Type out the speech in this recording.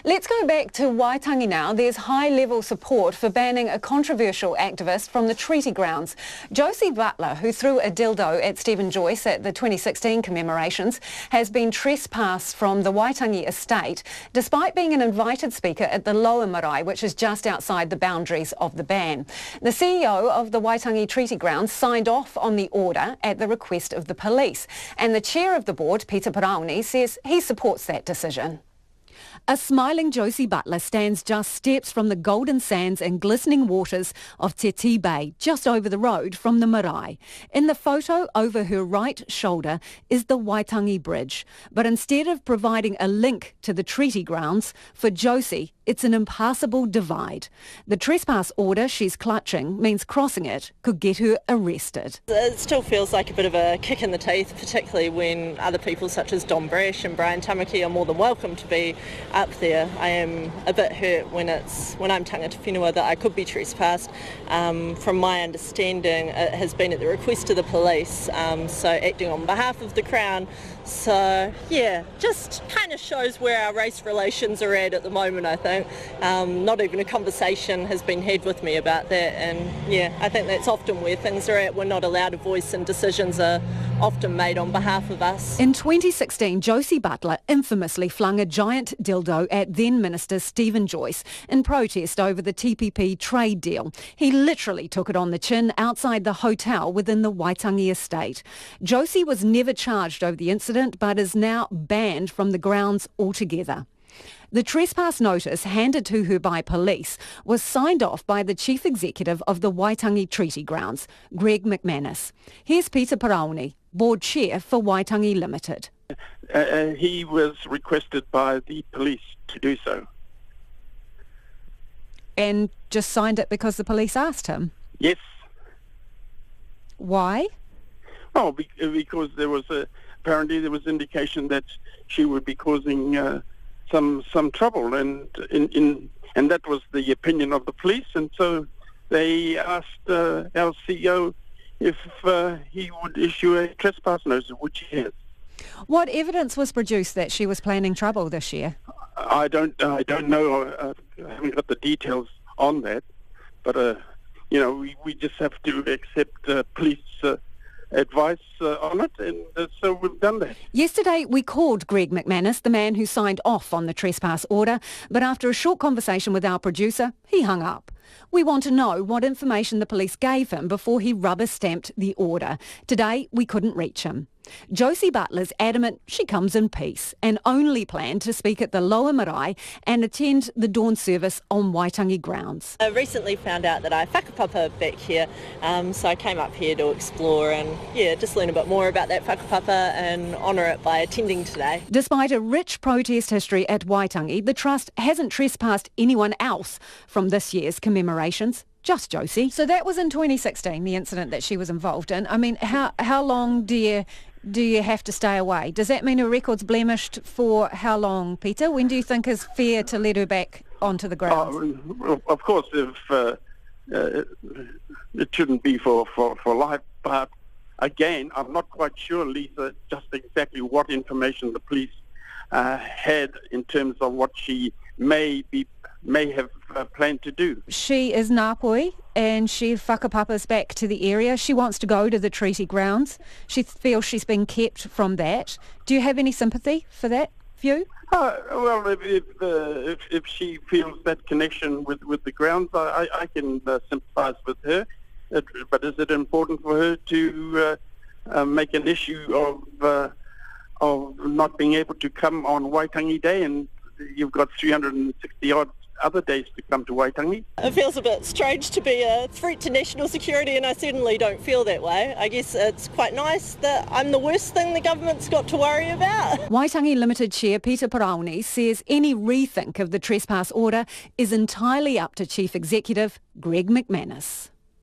Let's go back to Waitangi now. There's high-level support for banning a controversial activist from the treaty grounds. Josie Butler, who threw a dildo at Steven Joyce at the 2016 commemorations, has been trespassed from the Waitangi estate, despite being an invited speaker at the Lower Marae, which is just outside the boundaries of the ban. The CEO of the Waitangi treaty grounds signed off on the order at the request of the police, and the chair of the board, Peter Parauni, says he supports that decision. A smiling Josie Butler stands just steps from the golden sands and glistening waters of Te Tii Bay, just over the road from the marae. In the photo over her right shoulder is the Waitangi Bridge. But instead of providing a link to the treaty grounds, for Josie, it's an impassable divide. The trespass order she's clutching means crossing it could get her arrested. It still feels like a bit of a kick in the teeth, particularly when other people such as Don Brash and Brian Tamaki are more than welcome to be up there. I am a bit hurt when I'm tangata whenua that I could be trespassed. From my understanding, it has been at the request of the police, so acting on behalf of the Crown. So yeah, just kind of shows where our race relations are at the moment, I think. Not even a conversation has been had with me about that, and yeah, I think that's often where things are at. We're not allowed a voice and decisions are often made on behalf of us. In 2016, Josie Butler infamously flung a giant dildo at then Minister Steven Joyce in protest over the TPP trade deal. He literally took it on the chin outside the hotel within the Waitangi estate. Josie was never charged over the incident, but is now banned from the grounds altogether. The trespass notice handed to her by police was signed off by the Chief Executive of the Waitangi Treaty Grounds, Greg McManus. Here's Peter Parauni, Board Chair for Waitangi Limited. He was requested by the police to do so. And just signed it because the police asked him? Yes. Why? Oh, because apparently there was indication that she would be causing some trouble, and that was the opinion of the police, and so they asked our CEO if he would issue a trespass notice, which he has. What evidence was produced that she was planning trouble this year? I don't know. I haven't got the details on that, but we just have to accept police advice on it, and so we've done that. Yesterday we called Greg McManus, the man who signed off on the trespass order, but after a short conversation with our producer, he hung up. We want to know what information the police gave him before he rubber-stamped the order. Today we couldn't reach him. Josie Butler's adamant she comes in peace and only planned to speak at the Lower Marae and attend the dawn service on Waitangi grounds. I recently found out that I whakapapa back here, so I came up here to explore and just learn a bit more about that whakapapa and honour it by attending today. Despite a rich protest history at Waitangi, the Trust hasn't trespassed anyone else from this year's commemorations. Just Josie. So that was in 2016, the incident that she was involved in. I mean, how long do you have to stay away? Does that mean her record's blemished for how long, Peter? When do you think is fair to let her back onto the grounds? Of course, if it shouldn't be for life, but again, I'm not quite sure, Lisa, just exactly what information the police had in terms of what she may have planned to do. She is Ngāpui and she whakapapas back to the area. She wants to go to the treaty grounds. She feels she's been kept from that. Do you have any sympathy for that view? Well, if she feels that connection with the grounds, I can sympathise with her. But is it important for her to make an issue of not being able to come on Waitangi Day, and you've got 360 odd other days to come to Waitangi? It feels a bit strange to be a threat to national security, and I certainly don't feel that way. I guess it's quite nice that I'm the worst thing the government's got to worry about. Waitangi Limited Chair Peter Parauni says any rethink of the trespass order is entirely up to Chief Executive Greg McManus.